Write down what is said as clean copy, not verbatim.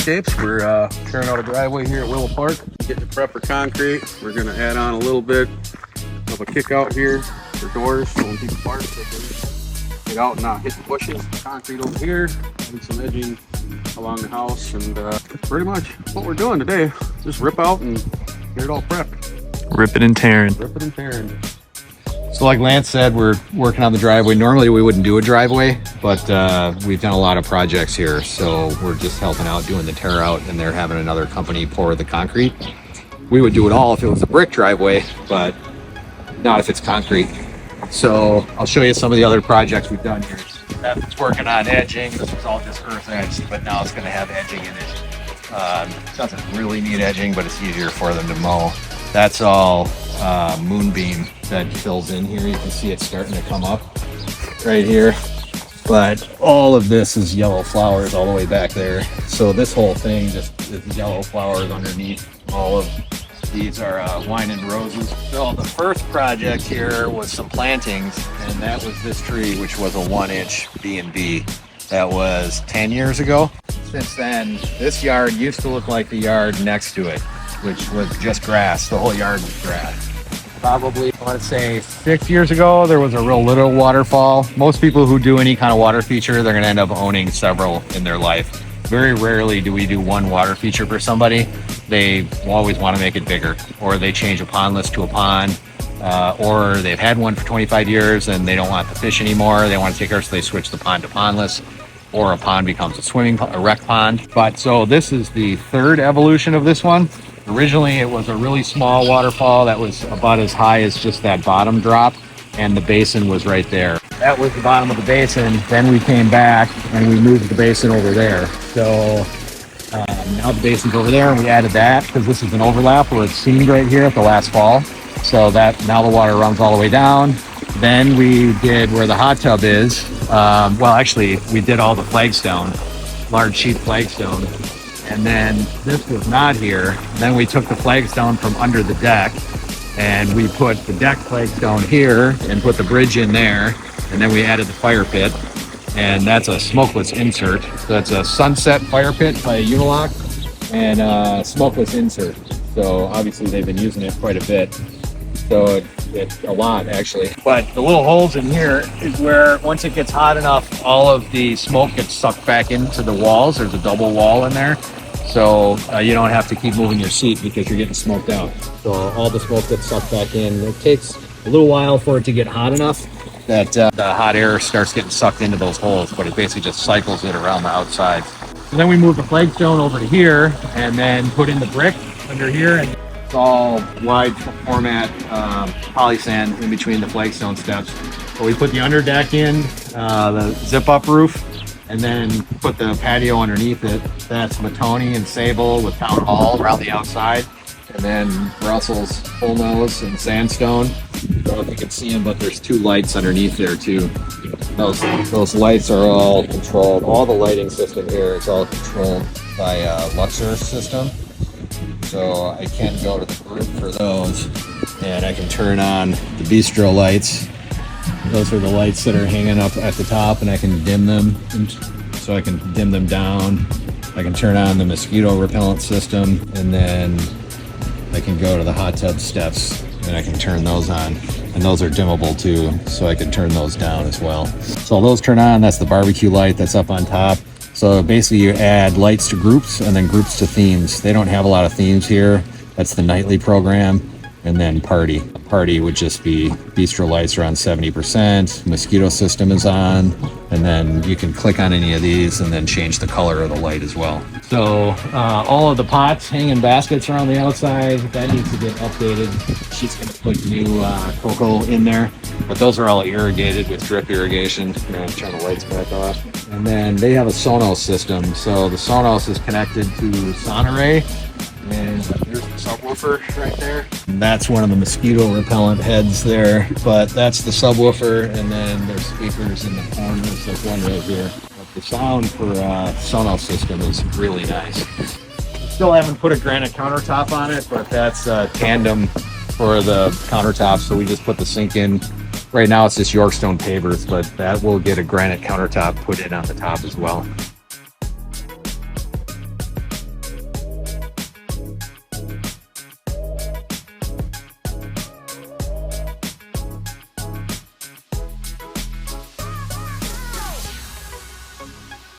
landscapes. We're tearing out a driveway here at Willow Park, getting the prep for concrete. We're going to add on a little bit of a kick out here for doors, so when people park, they can get out and not hit the bushes. Concrete over here, and some edging along the house, and that's pretty much what we're doing today. Just rip out and get it all prepped. Rip it and tearing. Rip it and tearing. So like Lance said, we're working on the driveway. Normally we wouldn't do a driveway, but we've done a lot of projects here. So we're just helping out doing the tear out, and they're having another company pour the concrete. We would do it all if it was a brick driveway, but not if it's concrete. So I'll show you some of the other projects we've done here. It's working on edging. This was all just earth edged, but now it's going to have edging in it. It doesn't really need edging, but it's easier for them to mow. That's all moonbeam that fills in here. You can see it starting to come up right here, but all of this is yellow flowers all the way back there. So this whole thing just is yellow flowers underneath. All of these are wine and roses. So the first project here was some plantings, and that was this tree, which was a 1-inch B&B. That was 10 years ago. Since then, this yard used to look like the yard next to it, which was just grass. The whole yard was grass. Probably, I want to say 6 years ago, there was a real little waterfall. Most people who do any kind of water feature, they're going to end up owning several in their life. Very rarely do we do one water feature for somebody. They always want to make it bigger, or they change a pondless to a pond, or they've had one for 25 years and they don't want the fish anymore. They want to take care, so they switch the pond to pondless, or a pond becomes a rec pond. But so this is the third evolution of this one. Originally, it was a really small waterfall that was about as high as just that bottom drop, and the basin was right there. That was the bottom of the basin. Then we came back and we moved the basin over there. So now the basin's over there, and we added that because this is an overlap where it's seamed right here at the last fall. So that now the water runs all the way down. Then we did where the hot tub is. Well, actually, we did all the flagstone, large sheet flagstone. And then this was not here. Then we took the flagstone from under the deck, and we put the deck flagstone here and put the bridge in there. And then we added the fire pit, and that's a smokeless insert. So that's a Sunset fire pit by Unilock, and a smokeless insert. So obviously they've been using it quite a bit. So it's a lot actually. But the little holes in here is where once it gets hot enough, all of the smoke gets sucked back into the walls. There's a double wall in there. So you don't have to keep moving your seat because you're getting smoked out. So all the smoke gets sucked back in. It takes a little while for it to get hot enough that the hot air starts getting sucked into those holes, but it basically just cycles it around the outside. So then we move the flagstone over to here and then put in the brick under here, and it's all wide format polysand in between the flagstone steps. So we put the underdeck in, the zip up roof, and then put the patio underneath it. That's Matoni and Sable with Town Hall around the outside, and then Brussels full nose and sandstone. I don't know if you can see them, but there's 2 lights underneath there too. Those lights are all controlled. All the lighting system here is all controlled by a Luxor system. So I can go to the group for those, and I can turn on the bistro lights. Those are the lights that are hanging up at the top, and I can dim them. So I can dim them down. I can turn on the mosquito repellent system, and then I can go to the hot tub steps and I can turn those on. And those are dimmable too, so I can turn those down as well. So those turn on. That's the barbecue light that's up on top. So basically you add lights to groups and then groups to themes. They don't have a lot of themes here. That's the nightly program. And then party. Party would just be bistro lights around 70%. Mosquito system is on. And then you can click on any of these and then change the color of the light as well. So all of the pots, hanging baskets around the outside, that needs to get updated. She's going to put new cocoa in there. But those are all irrigated with drip irrigation. I'm going to turn the lights back off. And then they have a Sonos system. So the Sonos is connected to Sonoray. And there's the subwoofer right there. And that's one of the mosquito repellent heads there. But that's the subwoofer, and then there's speakers in the corners. Like one right here. But the sound for Sonos system is really nice. Still haven't put a granite countertop on it, but that's tandem for the countertop. So we just put the sink in. Right now it's just Yorkstone pavers, but that will get a granite countertop put in on the top as well.